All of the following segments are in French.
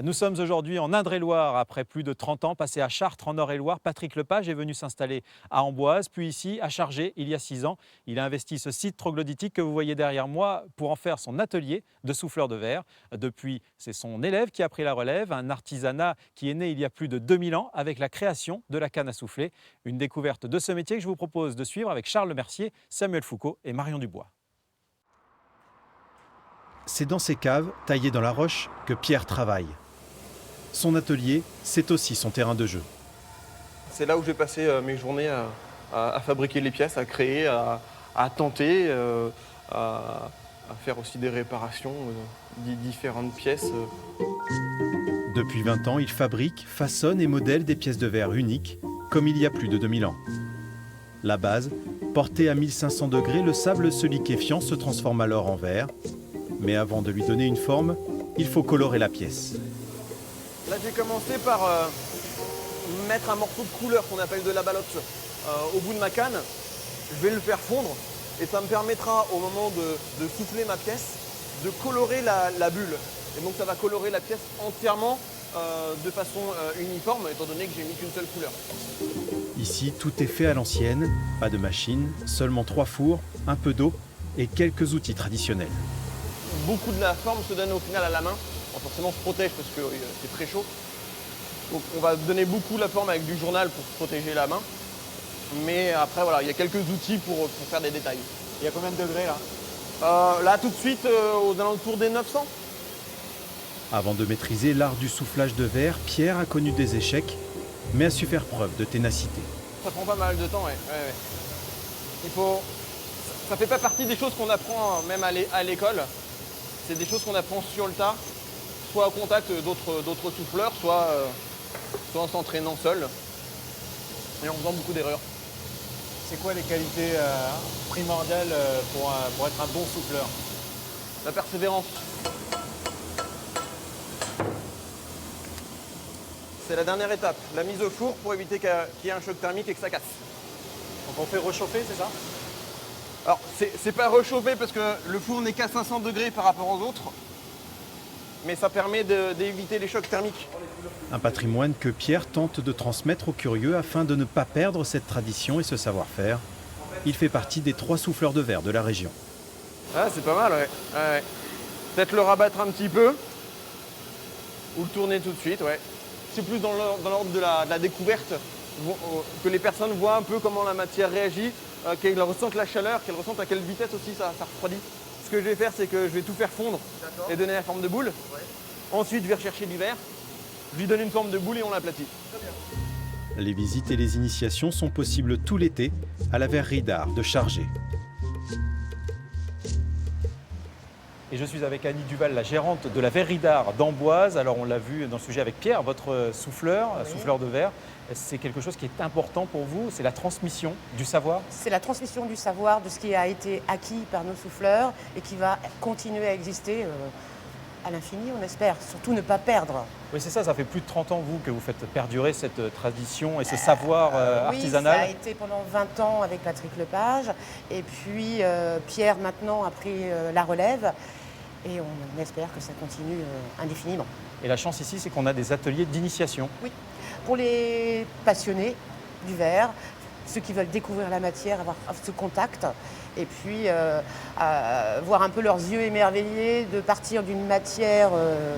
Nous sommes aujourd'hui en Indre-et-Loire après plus de 30 ans, passé à Chartres en Eure-et-Loire. Patrick Lepage est venu s'installer à Amboise, puis ici à Chargé il y a 6 ans. Il a investi ce site troglodytique que vous voyez derrière moi pour en faire son atelier de souffleur de verre. Depuis, c'est son élève qui a pris la relève, un artisanat qui est né il y a plus de 2000 ans avec la création de la canne à souffler. Une découverte de ce métier que je vous propose de suivre avec Charles Mercier, Samuel Foucault et Marion Dubois. C'est dans ces caves, taillées dans la roche, que Pierre travaille. Son atelier, c'est aussi son terrain de jeu. C'est là où j'ai passé mes journées à fabriquer les pièces, à créer, à tenter, à faire aussi des réparations de différentes pièces. Depuis 20 ans, il fabrique, façonne et modèle des pièces de verre uniques, comme il y a plus de 2000 ans. La base, portée à 1500 degrés, le sable se liquéfiant se transforme alors en verre. Mais avant de lui donner une forme, il faut colorer la pièce. Là, j'ai commencé par mettre un morceau de couleur qu'on appelle de la balotte au bout de ma canne. Je vais le faire fondre et ça me permettra au moment de souffler ma pièce de colorer la bulle. Et donc ça va colorer la pièce entièrement de façon uniforme étant donné que j'ai mis qu'une seule couleur. Ici, tout est fait à l'ancienne, pas de machine, seulement 3 fours, un peu d'eau et quelques outils traditionnels. Beaucoup de la forme se donne au final à la main. Bon, forcément, on se protège parce que c'est très chaud. Donc on va donner beaucoup la forme avec du journal pour protéger la main. Mais après, voilà, il y a quelques outils pour faire des détails. Il y a combien de degrés là? Là, tout de suite, aux alentours des 900. Avant de maîtriser l'art du soufflage de verre, Pierre a connu des échecs, mais a su faire preuve de ténacité. Ça prend pas mal de temps, ouais. Il faut... Ça fait pas partie des choses qu'on apprend même à l'école. C'est des choses qu'on apprend sur le tas, soit au contact d'autres souffleurs, soit en s'entraînant seul et en faisant beaucoup d'erreurs. C'est quoi les qualités primordiales pour être un bon souffleur? La persévérance. C'est la dernière étape, la mise au four pour éviter qu'il y ait un choc thermique et que ça casse. Donc on fait réchauffer, c'est ça? Alors, c'est pas réchauffé parce que le four n'est qu'à 500 degrés par rapport aux autres, mais ça permet d'éviter les chocs thermiques. Un patrimoine que Pierre tente de transmettre aux curieux afin de ne pas perdre cette tradition et ce savoir-faire. Il fait partie des 3 souffleurs de verre de la région. Ah, c'est pas mal, ouais. Peut-être le rabattre un petit peu, ou le tourner tout de suite, ouais. C'est plus dans l'ordre de la découverte, que les personnes voient un peu comment la matière réagit, qu'elles ressentent la chaleur, qu'elles ressentent à quelle vitesse aussi ça refroidit. Ce que je vais faire, c'est que je vais tout faire fondre et donner la forme de boule. Ouais. Ensuite, je vais rechercher du verre, je lui donne une forme de boule et on l'aplatit. Les visites et les initiations sont possibles tout l'été à la verrerie d'art de Chargé. Et je suis avec Annie Duval, la gérante de la verrerie d'art d'Amboise. Alors on l'a vu dans le sujet avec Pierre, votre souffleur, Oui. souffleur de verre. C'est quelque chose qui est important pour vous, c'est la transmission du savoir. C'est la transmission du savoir, de ce qui a été acquis par nos souffleurs et qui va continuer à exister à l'infini, on espère. Surtout ne pas perdre. Oui, c'est ça, ça fait plus de 30 ans, vous, que vous faites perdurer cette tradition et ce savoir artisanal. Oui, ça a été pendant 20 ans avec Patrick Lepage. Et puis Pierre, maintenant, a pris la relève. Et on espère que ça continue indéfiniment. Et la chance ici, c'est qu'on a des ateliers d'initiation. Oui, pour les passionnés du verre, ceux qui veulent découvrir la matière, avoir ce contact, et puis voir un peu leurs yeux émerveillés de partir d'une matière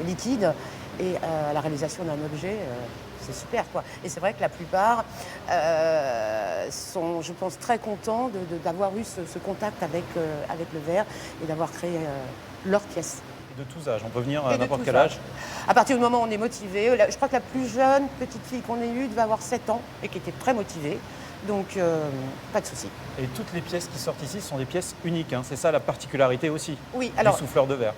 liquide et à la réalisation d'un objet, c'est super, quoi. Et c'est vrai que la plupart sont, je pense, très contents d'avoir eu ce contact avec le verre et d'avoir créé leur pièce. Et de tous âges, on peut venir à Et de n'importe tous quel âge. À partir du moment où on est motivé, je crois que la plus jeune petite fille qu'on ait eue devait avoir 7 ans et qui était très motivée. Donc, pas de souci. Et toutes les pièces qui sortent ici sont des pièces uniques, hein. C'est ça la particularité aussi Oui, alors, du souffleur de verre.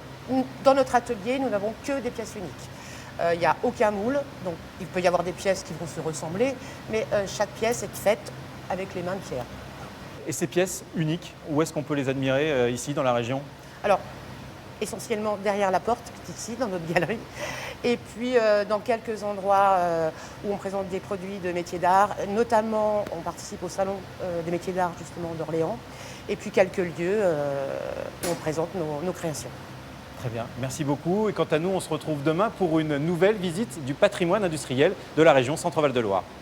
dans notre atelier, nous n'avons que des pièces uniques. Il n'y a aucun moule, donc il peut y avoir des pièces qui vont se ressembler, mais chaque pièce est faite avec les mains de Pierre. Et ces pièces uniques, où est-ce qu'on peut les admirer ici dans la région? Alors, essentiellement derrière la porte, qui est ici, dans notre galerie. Et puis, dans quelques endroits où on présente des produits de métiers d'art, notamment, on participe au salon des métiers d'art, justement, d'Orléans. Et puis, quelques lieux où on présente nos créations. Très bien, merci beaucoup. Et quant à nous, on se retrouve demain pour une nouvelle visite du patrimoine industriel de la région Centre-Val de Loire.